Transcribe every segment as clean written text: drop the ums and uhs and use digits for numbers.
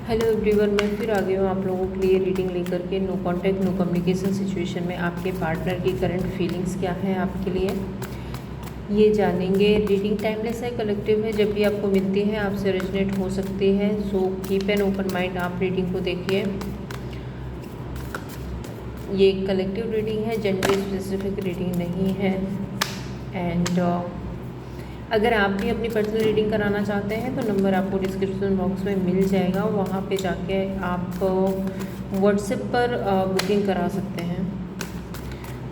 Hello everyone, मैं फिर आ गई हूँ आप लोगों के लिए रीडिंग लेकर के। No contact no communication situation में आपके पार्टनर की करंट फीलिंग्स क्या है आपके लिए, ये जानेंगे। रीडिंग टाइमलेस है, कलेक्टिव है, जब भी आपको मिलती है आपसे रेजोनेट हो सकती है। So keep an open mind, आप रीडिंग को देखिए। ये कलेक्टिव रीडिंग है, जेंडर स्पेसिफिक रीडिंग नहीं है। एंड अगर आप भी अपनी पर्सनल रीडिंग कराना चाहते हैं तो नंबर आपको डिस्क्रिप्शन बॉक्स में मिल जाएगा, वहाँ पे जाके आप व्हाट्सएप पर बुकिंग करा सकते हैं।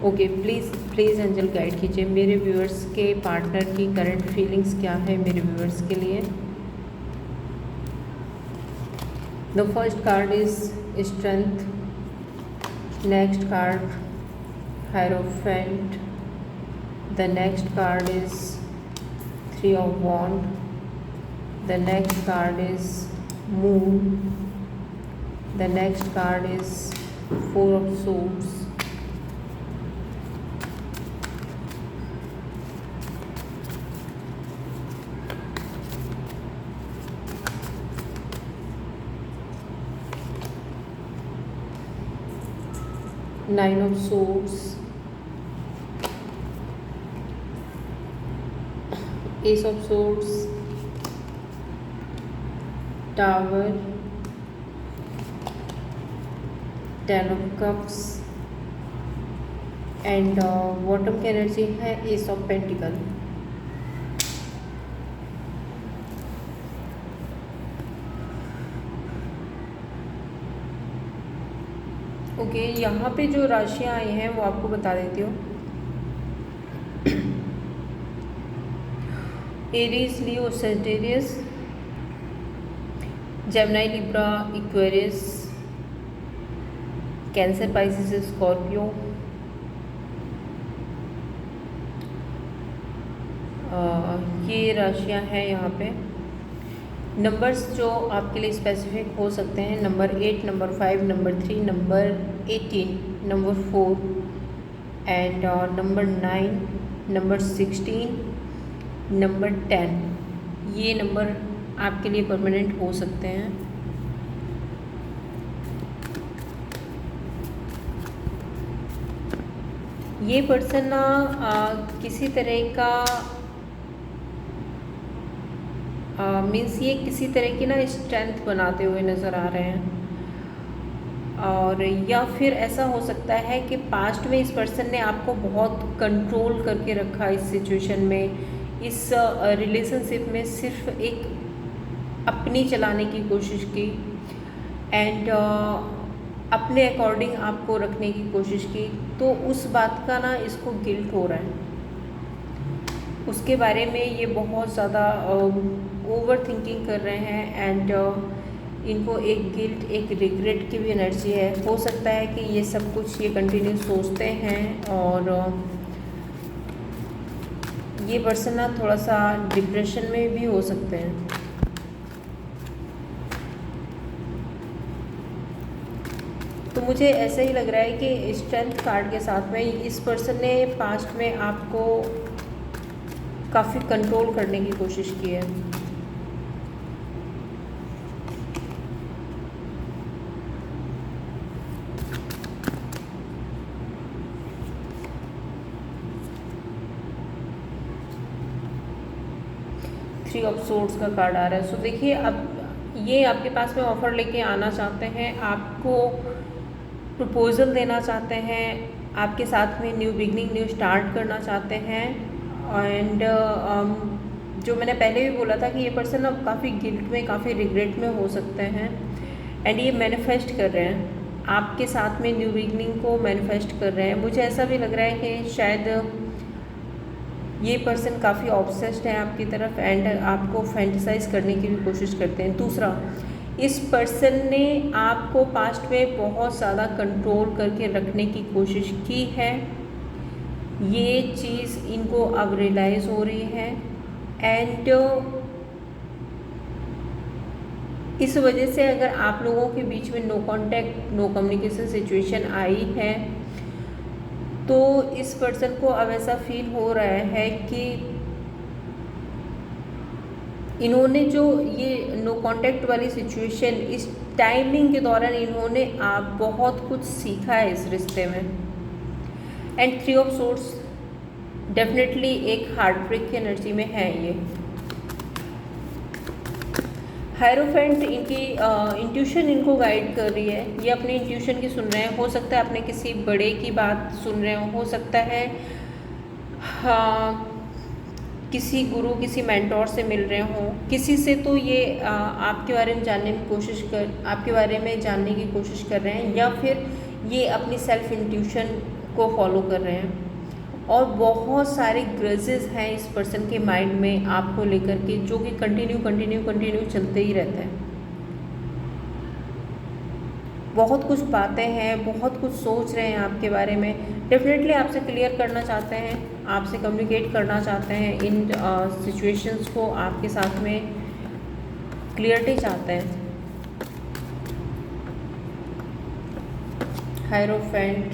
ओके, प्लीज़ एंजल गाइड कीजिए मेरे व्यूअर्स के पार्टनर की करंट फीलिंग्स क्या है मेरे व्यूअर्स के लिए। The first card is strength, next card hierophant, the next card is Three of Wands, the next card is Moon, the next card is Four of Swords, Nine of Swords, Ace of Swords, Tower, Ten of Cups and bottom की energy है S of pentacle. Okay, यहाँ पे जो राशियाँ आई हैं वो आपको बता देती हूँ। Aries, Leo, Sagittarius, Gemini, Libra, Aquarius, Cancer, Pisces, Scorpio, ये राशियाँ हैं यहाँ पे। नंबर्स जो आपके लिए स्पेसिफिक हो सकते हैं, number 8, number 5, number 3, number 18, number 4 and number 9, number 16, number 10, ये नंबर आपके लिए परमानेंट हो सकते हैं। ये पर्सन ना किसी तरह का मीन्स ये किसी तरह की ना स्ट्रेंथ बनाते हुए नज़र आ रहे हैं, और या फिर ऐसा हो सकता है कि पास्ट में इस पर्सन ने आपको बहुत कंट्रोल करके रखा इस सिचुएशन में, इस रिलेशनशिप में सिर्फ एक अपनी चलाने की कोशिश की एंड अपने अकॉर्डिंग आपको रखने की कोशिश की। तो उस बात का ना इसको गिल्ट हो रहा है, उसके बारे में ये बहुत ज़्यादा ओवर थिंकिंग कर रहे हैं एंड इनको एक गिल्ट, एक रिग्रेट की भी एनर्जी है। हो सकता है कि ये सब कुछ ये कंटिन्यू सोचते हैं, और ये पर्सन ना थोड़ा सा डिप्रेशन में भी हो सकते हैं। तो मुझे ऐसा ही लग रहा है कि स्ट्रेंथ कार्ड के साथ में इस पर्सन ने पास्ट में आपको काफ़ी कंट्रोल करने की कोशिश की है। थ्री ऑफ सोर्ड्स का कार्ड आ रहा है। सो देखिए, अब ये आपके पास में ऑफ़र लेके आना चाहते हैं, आपको प्रपोज़ल देना चाहते हैं, आपके साथ में न्यू बिगनिंग, न्यू स्टार्ट करना चाहते हैं। एंड जो मैंने पहले भी बोला था कि ये पर्सन अब काफ़ी गिल्ट में, काफ़ी रिग्रेट में हो सकते हैं, एंड ये मैनिफेस्ट कर रहे हैं आपके साथ में न्यू बिगनिंग को मैनिफेस्ट कर रहे हैं। मुझे ऐसा भी लग रहा है कि शायद ये पर्सन काफ़ी ऑब्सेस्ड है आपकी तरफ एंड आपको फैंटिसाइज करने की भी कोशिश करते हैं। दूसरा, इस पर्सन ने आपको पास्ट में बहुत ज़्यादा कंट्रोल करके रखने की कोशिश की है, ये चीज़ इनको अब रियलाइज़ हो रही है एंड इस वजह से अगर आप लोगों के बीच में no contact no communication situation आई है तो इस पर्सन को अब ऐसा फील हो रहा है कि इन्होंने जो ये नो कांटेक्ट वाली सिचुएशन, इस टाइमिंग के दौरान इन्होंने आप बहुत कुछ सीखा है इस रिश्ते में। एंड 3 ऑफ सोर्ड्स डेफिनेटली एक हार्ट ब्रेक की एनर्जी में है ये। हायरोफेंट इनकी इंट्यूशन इनको गाइड कर रही है, ये अपनी इंट्यूशन की सुन रहे हैं। हो सकता है आपने किसी बड़े की बात सुन रहे हो सकता है हाँ, किसी गुरु किसी मेंटोर से मिल रहे हो, किसी से तो ये आपके बारे में जानने की कोशिश आपके बारे में जानने की कोशिश कर रहे हैं, या फिर ये अपनी सेल्फ इंट्यूशन को फॉलो कर रहे हैं। और बहुत सारे ग्रजेस हैं इस पर्सन के माइंड में आपको लेकर के, जो कि कंटिन्यू चलते ही रहते हैं। बहुत कुछ बातें हैं, बहुत कुछ सोच रहे हैं आपके बारे में। डेफिनेटली आपसे क्लियर करना चाहते हैं, आपसे कम्युनिकेट करना चाहते हैं, इन सिचुएशंस को आपके साथ में क्लियरिटी चाहते हैं। Hierophant,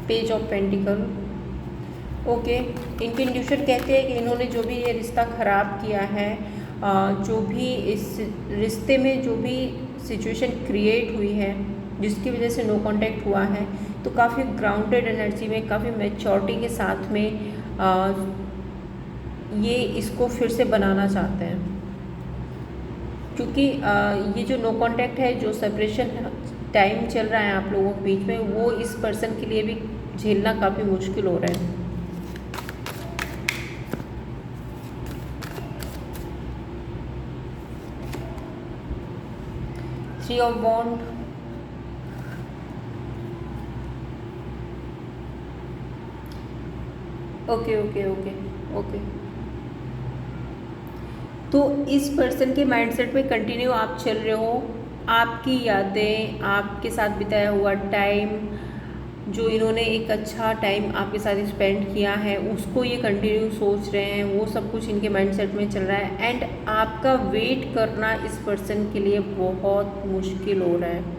page of pentacle. Okay, इनकी इंट्यूशन कहते हैं कि इन्होंने जो भी ये रिश्ता ख़राब किया है, जो भी इस रिश्ते में जो भी सिचुएशन क्रिएट हुई है जिसकी वजह से नो कांटेक्ट हुआ है, तो काफ़ी ग्राउंडेड एनर्जी में, काफ़ी मैच्योरिटी के साथ में ये इसको फिर से बनाना चाहते हैं। क्योंकि ये जो नो कांटेक्ट है, जो सेपरेशन टाइम चल रहा है आप लोगों के बीच में, वो इस पर्सन के लिए भी झेलना काफ़ी मुश्किल हो रहा है। Three of wands, okay. तो इस पर्सन के माइंडसेट में कंटिन्यू आप चल रहे हो, आपकी यादें, आपके साथ बिताया हुआ टाइम, जो इन्होंने एक अच्छा टाइम आपके साथ स्पेंड किया है, उसको ये कंटिन्यू सोच रहे हैं, वो सब कुछ इनके माइंडसेट में चल रहा है। एंड आपका वेट करना इस पर्सन के लिए बहुत मुश्किल हो रहा है।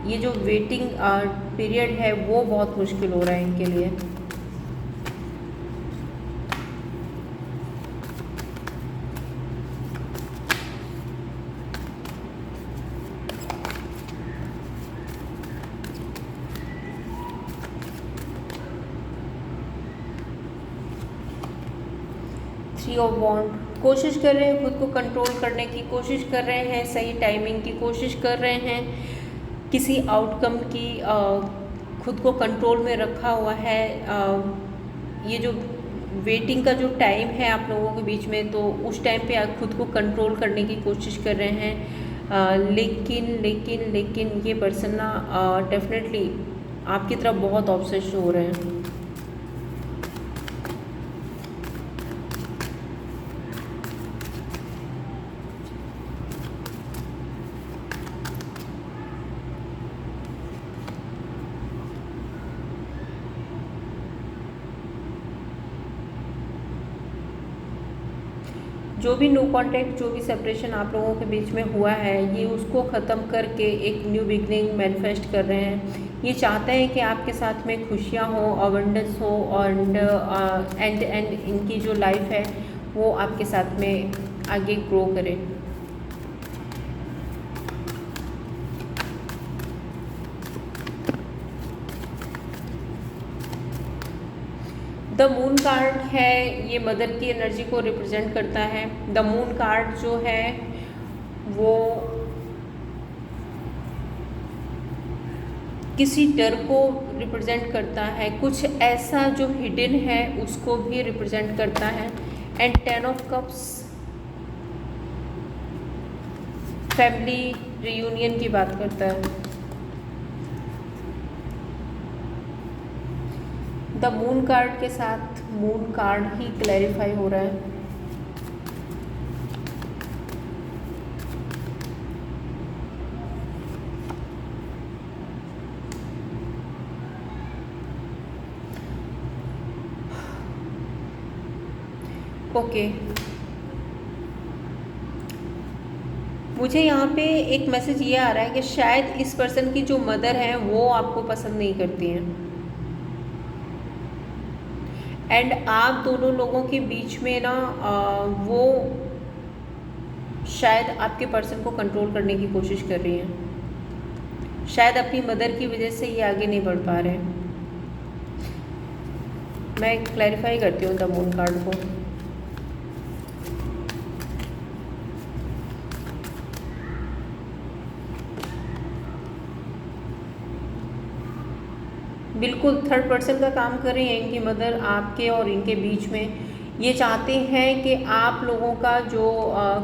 ये जो वेटिंग पीरियड है वो बहुत मुश्किल हो रहा है इनके लिए। थ्री ऑफ वॉन्ड, कोशिश कर रहे हैं खुद को कंट्रोल करने की, कोशिश कर रहे हैं सही टाइमिंग की, कोशिश कर रहे हैं किसी आउटकम की, खुद को कंट्रोल में रखा हुआ है। ये जो वेटिंग का जो टाइम है आप लोगों के बीच में, तो उस टाइम पे आप खुद को कंट्रोल करने की कोशिश कर रहे हैं। लेकिन ये पर्सन ना डेफिनेटली आपकी तरफ बहुत ऑब्सेस्ड हो रहे हैं। जो भी नो कांटेक्ट, जो भी सेपरेशन आप लोगों के बीच में हुआ है, ये उसको ख़त्म करके एक न्यू बिगनिंग मैनिफेस्ट कर रहे हैं। ये चाहते हैं कि आपके साथ में खुशियाँ हो, अबंडेंस हो, और एंड इनकी जो लाइफ है वो आपके साथ में आगे ग्रो करे। द मून कार्ड है, ये मदर की एनर्जी को रिप्रेजेंट करता है। द मून कार्ड जो है वो किसी डर को रिप्रेजेंट करता है, कुछ ऐसा जो हिडन है उसको भी रिप्रेजेंट करता है। And 10 of cups family reunion की बात करता है। द मून कार्ड के साथ मून कार्ड ही क्लैरिफाई हो रहा है। ओके, मुझे यहाँ पे एक मैसेज ये आ रहा है कि शायद इस पर्सन की जो मदर है वो आपको पसंद नहीं करती हैं। एंड आप दोनों लोगों के बीच में ना वो शायद आपके पर्सन को कंट्रोल करने की कोशिश कर रही हैं, शायद अपनी मदर की वजह से ये आगे नहीं बढ़ पा रहे हैं। मैं क्लैरिफाई करती हूँ द मून कार्ड को। बिल्कुल थर्ड पर्सन का काम कर रही हैं इनकी मदर आपके और इनके बीच में। ये चाहते हैं कि आप लोगों का जो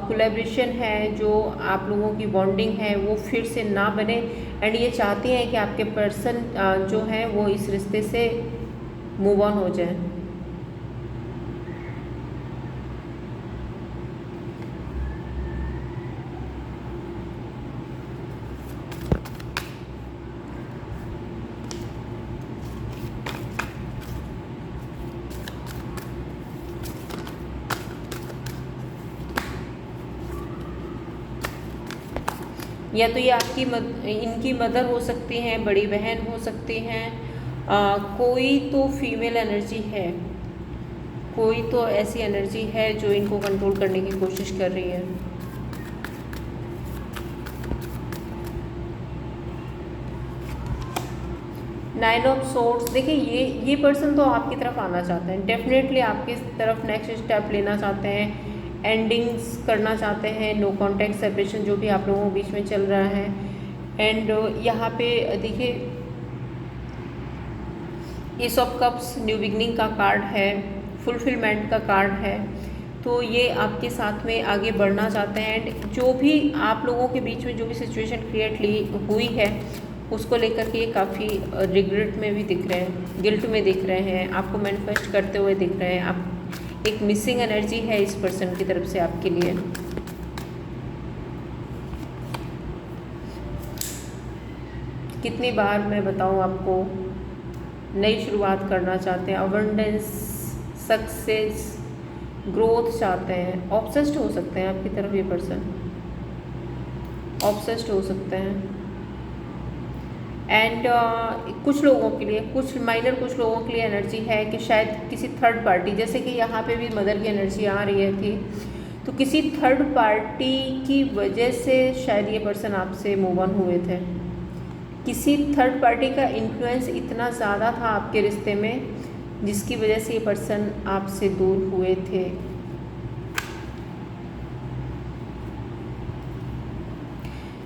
कोलैबोरेशन है, जो आप लोगों की बॉन्डिंग है वो फिर से ना बने। एंड ये चाहते हैं कि आपके पर्सन जो हैं वो इस रिश्ते से मूव ऑन हो जाए। या तो ये आपकी इनकी मदर हो सकती हैं, बड़ी बहन हो सकती हैं, कोई तो फीमेल एनर्जी है, कोई तो ऐसी एनर्जी है जो इनको कंट्रोल करने की कोशिश कर रही है। नाइन ऑफ सोर्ड्स, देखिए ये पर्सन तो आपकी तरफ आना चाहते हैं, डेफिनेटली आपकी तरफ नेक्स्ट स्टेप लेना चाहते हैं, एंडिंग्स करना चाहते हैं, नो कॉन्टैक्ट सेपरेशन जो भी आप लोगों के बीच में चल रहा है। एंड यहाँ पे देखिए S of cups new beginning का कार्ड है, फुलफिलमेंट का कार्ड है। तो ये आपके साथ में आगे बढ़ना चाहते हैं। एंड जो भी आप लोगों के बीच में जो भी सिचुएशन क्रिएट हुई है उसको लेकर के ये काफ़ी रिग्रेट में भी दिख रहे हैं, गिल्ट में दिख रहे हैं, आपको मैनिफेस्ट करते हुए दिख रहे हैं। आप एक मिसिंग एनर्जी है इस पर्सन की तरफ से आपके लिए। कितनी बार मैं बताऊं आपको, नई शुरुआत करना चाहते हैं, अबंडेंस, सक्सेस, ग्रोथ चाहते हैं। ऑब्सेस्ड हो सकते हैं आपकी तरफ ये पर्सन, ऑब्सेस्ड हो सकते हैं। एंड कुछ लोगों के लिए, कुछ लोगों के लिए एनर्जी है कि शायद किसी थर्ड पार्टी, जैसे कि यहाँ पे भी मदर की एनर्जी आ रही है थी, तो किसी थर्ड पार्टी की वजह से शायद ये पर्सन आपसे मूव ऑन हुए थे। किसी थर्ड पार्टी का इन्फ्लुएंस इतना ज़्यादा था आपके रिश्ते में जिसकी वजह से ये पर्सन आपसे दूर हुए थे।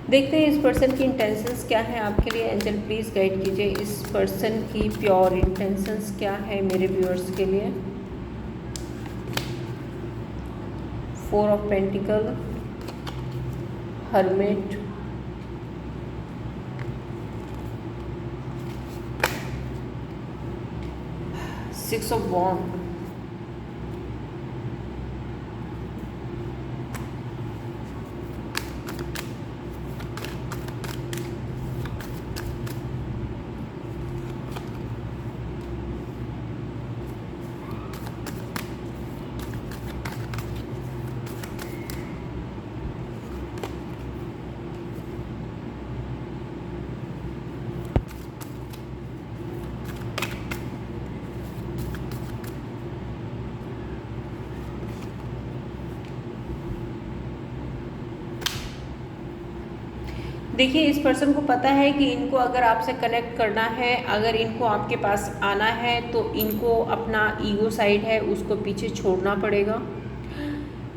देखते हैं इस पर्सन की इंटेंशंस क्या है आपके लिए। एंजल प्लीज़ गाइड कीजिए इस पर्सन की प्योर इंटेंशंस क्या है मेरे व्यूअर्स के लिए। 4 of pentacle, hermit, six of wand, देखिए इस पर्सन को पता है कि इनको अगर आपसे कनेक्ट करना है, अगर इनको आपके पास आना है तो इनको अपना ईगो साइड है उसको पीछे छोड़ना पड़ेगा।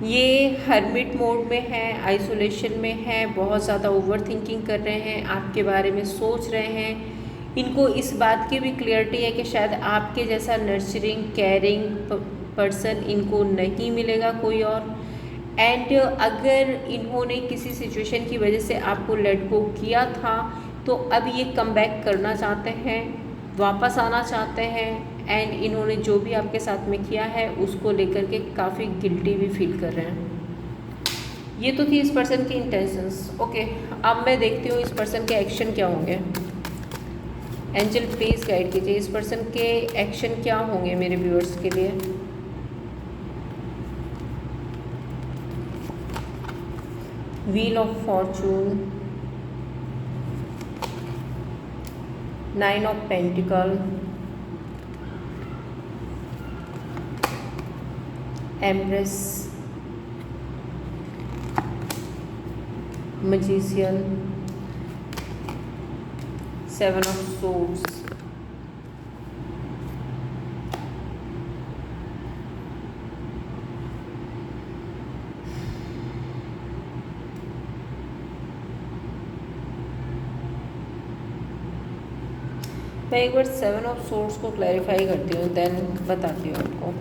ये हर्मिट मोड में है, आइसोलेशन में है, बहुत ज़्यादा ओवर थिंकिंग कर रहे हैं, आपके बारे में सोच रहे हैं। इनको इस बात की भी क्लियरिटी है कि शायद आपके जैसा नर्चरिंग, केयरिंग पर्सन इनको नहीं मिलेगा कोई और। एंड अगर इन्होंने किसी सिचुएशन की वजह से आपको लेट गो किया था तो अब ये कम बैक करना चाहते हैं, वापस आना चाहते हैं। एंड इन्होंने जो भी आपके साथ में किया है उसको लेकर के काफ़ी गिल्टी भी फील कर रहे हैं। ये तो थी इस पर्सन की इंटेंशंस। ओके, अब मैं देखती हूँ इस पर्सन के एक्शन क्या होंगे। एंजल प्लीज़ गाइड कीजिए इस पर्सन के एक्शन क्या होंगे मेरे व्यूअर्स के लिए। Wheel of Fortune, 9 of pentacle, empress, magician, 7 of swords, मैं एक बार 7 ऑफ सोर्ड्स को क्लैरिफाई करती हूँ, देन बताती हूँ आपको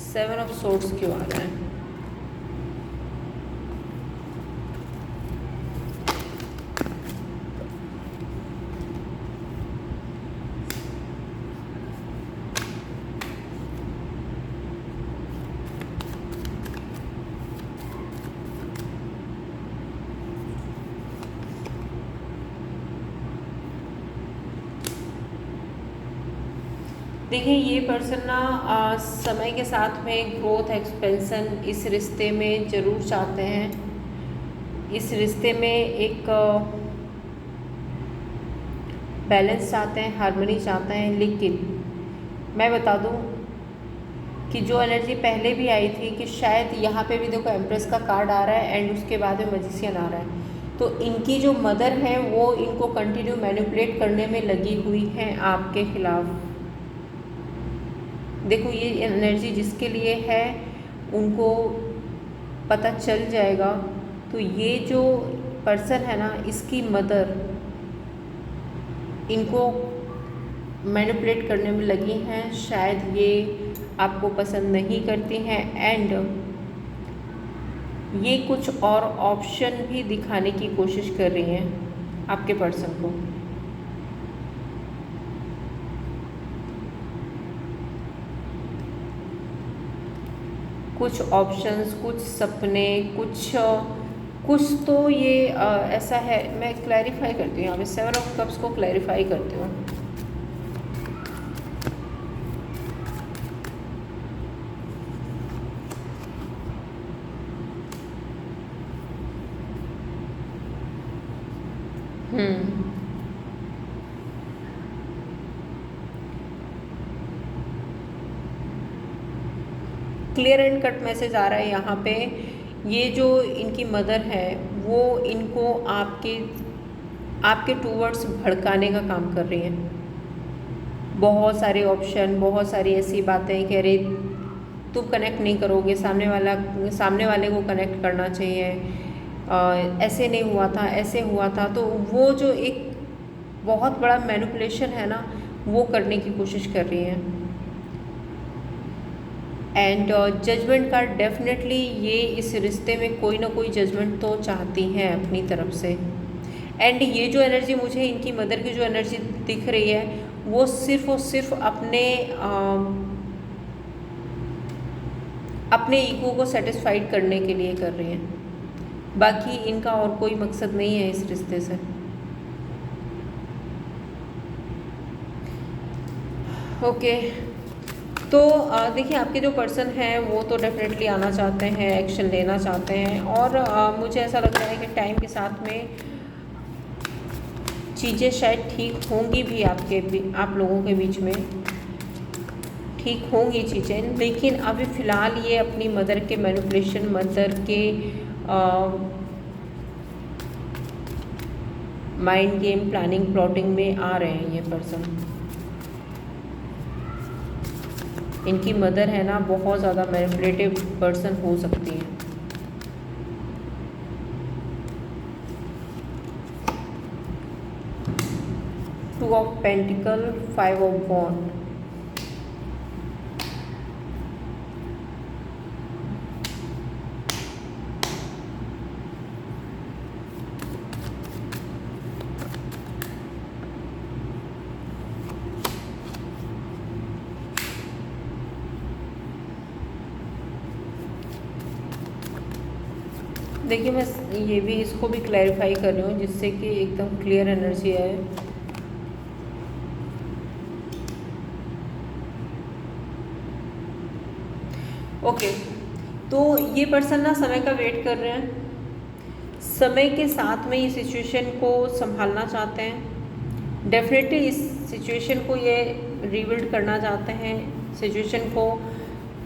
7 ऑफ सोर्ड्स क्यों आ रहा है। देखिए ये पर्सन ना समय के साथ में ग्रोथ एक्सपेंशन इस रिश्ते में ज़रूर चाहते हैं। इस रिश्ते में एक बैलेंस चाहते हैं, हार्मनी चाहते हैं। लेकिन मैं बता दूं कि जो एनर्जी पहले भी आई थी कि शायद यहाँ पे भी देखो एम्प्रेस का कार्ड आ रहा है एंड उसके बाद में मैजिशियन आ रहा है, तो इनकी जो मदर है वो इनको कंटिन्यू मैनिपुलेट करने में लगी हुई हैं आपके खिलाफ। देखो ये एनर्जी जिसके लिए है उनको पता चल जाएगा। तो ये जो पर्सन है ना, इसकी मदर इनको मैनिपुलेट करने में लगी हैं। शायद ये आपको पसंद नहीं करती हैं एंड ये कुछ और ऑप्शन भी दिखाने की कोशिश कर रही हैं आपके पर्सन को। कुछ ऑप्शंस, कुछ सपने, कुछ तो ये ऐसा है। मैं क्लैरिफाई करती हूँ यहाँ पे 7 ऑफ कप्स को क्लैरिफाई करती हूँ। क्लियर एंड कट मैसेज आ रहा है यहाँ पे। ये जो इनकी मदर है वो इनको आपके टूवर्ड्स भड़काने का काम कर रही हैं। बहुत सारे ऑप्शन, बहुत सारी ऐसी बातें कह रही, तुम कनेक्ट नहीं करोगे, सामने वाले को कनेक्ट करना चाहिए, ऐसे नहीं हुआ था, ऐसे हुआ था। तो वो जो एक बहुत बड़ा मैनिपुलेशन है ना, वो करने की कोशिश कर रही हैं। एंड जजमेंट का डेफिनेटली ये इस रिश्ते में कोई ना कोई जजमेंट तो चाहती हैं अपनी तरफ से। एंड ये जो एनर्जी मुझे इनकी मदर की जो एनर्जी दिख रही है वो सिर्फ और सिर्फ अपने ईगो को सेटिस्फाइड करने के लिए कर रही हैं। बाकी इनका और कोई मकसद नहीं है इस रिश्ते से। ओके तो देखिए आपके जो पर्सन हैं वो तो डेफिनेटली आना चाहते हैं, एक्शन लेना चाहते हैं। और मुझे ऐसा लग रहा है कि टाइम के साथ में चीज़ें शायद ठीक होंगी भी आप लोगों के बीच में ठीक होंगी चीज़ें। लेकिन अभी फ़िलहाल ये अपनी मदर के मैनिपुलेशन, मदर के माइंड गेम, प्लानिंग, प्लॉटिंग में आ रहे हैं ये पर्सन। इनकी मदर है ना बहुत ज़्यादा मैनिपुलेटिव पर्सन हो सकती है। Two of pentacle, 5 of wand, देखिए मैं ये भी इसको भी क्लैरिफाई कर रही हूँ जिससे कि एकदम क्लियर एनर्जी आए। ओके तो ये पर्सन ना समय का वेट कर रहे हैं, समय के साथ में ये सिचुएशन को संभालना चाहते हैं। डेफिनेटली इस सिचुएशन को ये रिबिल्ड करना चाहते हैं, सिचुएशन को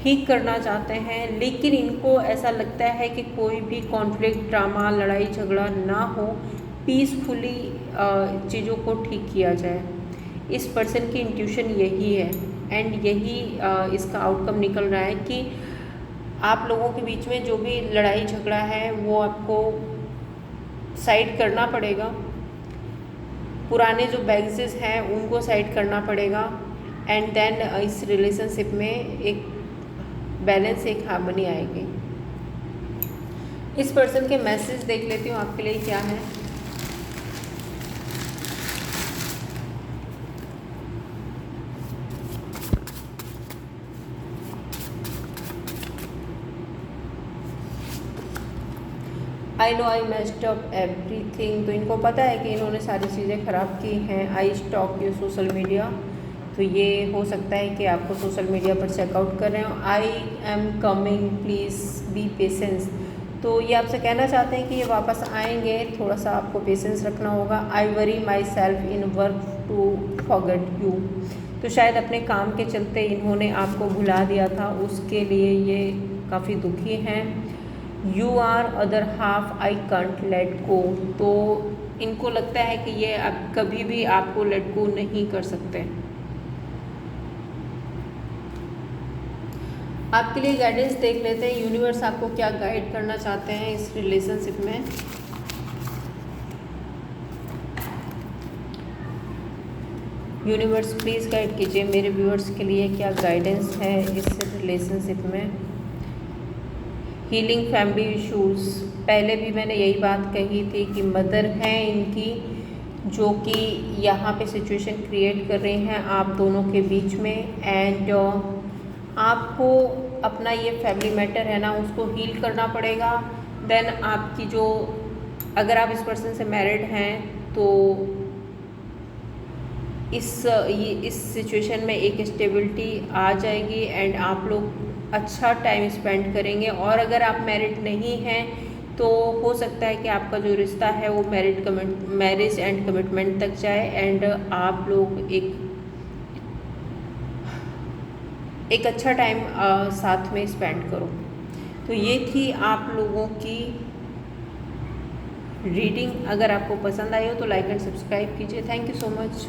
ठीक करना चाहते हैं, लेकिन इनको ऐसा लगता है कि कोई भी कॉन्फ्लिक्ट, ड्रामा, लड़ाई झगड़ा ना हो, पीसफुली चीज़ों को ठीक किया जाए। इस पर्सन की इंट्यूशन यही है एंड यही इसका आउटकम निकल रहा है कि आप लोगों के बीच में जो भी लड़ाई झगड़ा है वो आपको साइड करना पड़ेगा। पुराने जो बैगेजेस हैं उनको साइड करना पड़ेगा एंड देन इस रिलेशनशिप में एक बैलेंस, एक हार्मनी आएगी। इस पर्सन के मैसेज देख लेती हूँ आपके लिए क्या है। I know I messed up everything. तो इनको पता है कि इन्होंने सारी चीज़ें ख़राब की हैं। आई स्टॉक यू सोशल मीडिया। तो ये हो सकता है कि आपको सोशल मीडिया पर चेकआउट कर रहे हो। I am coming please be patience. तो ये आपसे कहना चाहते हैं कि ये वापस आएंगे, थोड़ा सा आपको पेशेंस रखना होगा। I worry myself in work to forget you. तो शायद अपने काम के चलते इन्होंने आपको भुला दिया था, उसके लिए ये काफ़ी दुखी हैं। You are other half I can't let go. तो इनको लगता है कि ये अब कभी भी आपको लेट गो नहीं कर सकते। आपके लिए गाइडेंस देख लेते हैं, यूनिवर्स आपको क्या गाइड करना चाहते हैं इस रिलेशनशिप में। यूनिवर्स प्लीज़ गाइड कीजिए मेरे व्यूअर्स के लिए, क्या गाइडेंस है इस रिलेशनशिप में। Healing family issues. पहले भी मैंने यही बात कही थी कि मदर हैं इनकी, जो कि यहाँ पे सिचुएशन क्रिएट कर रही हैं आप दोनों के बीच में। एंड आपको अपना ये फैमिली मैटर है ना, उसको हील करना पड़ेगा। देन आपकी जो, अगर आप इस पर्सन से मैरिड हैं तो इस सिचुएशन में एक स्टेबिलिटी आ जाएगी एंड आप लोग अच्छा टाइम स्पेंड करेंगे। और अगर आप मैरिड नहीं हैं तो हो सकता है कि आपका जो रिश्ता है वो मैरिज एंड कमिटमेंट तक जाए एंड आप लोग एक अच्छा टाइम साथ में स्पेंड करो। तो ये थी आप लोगों की रीडिंग। अगर आपको पसंद आई हो तो लाइक एंड सब्सक्राइब कीजिए। Thank you so much.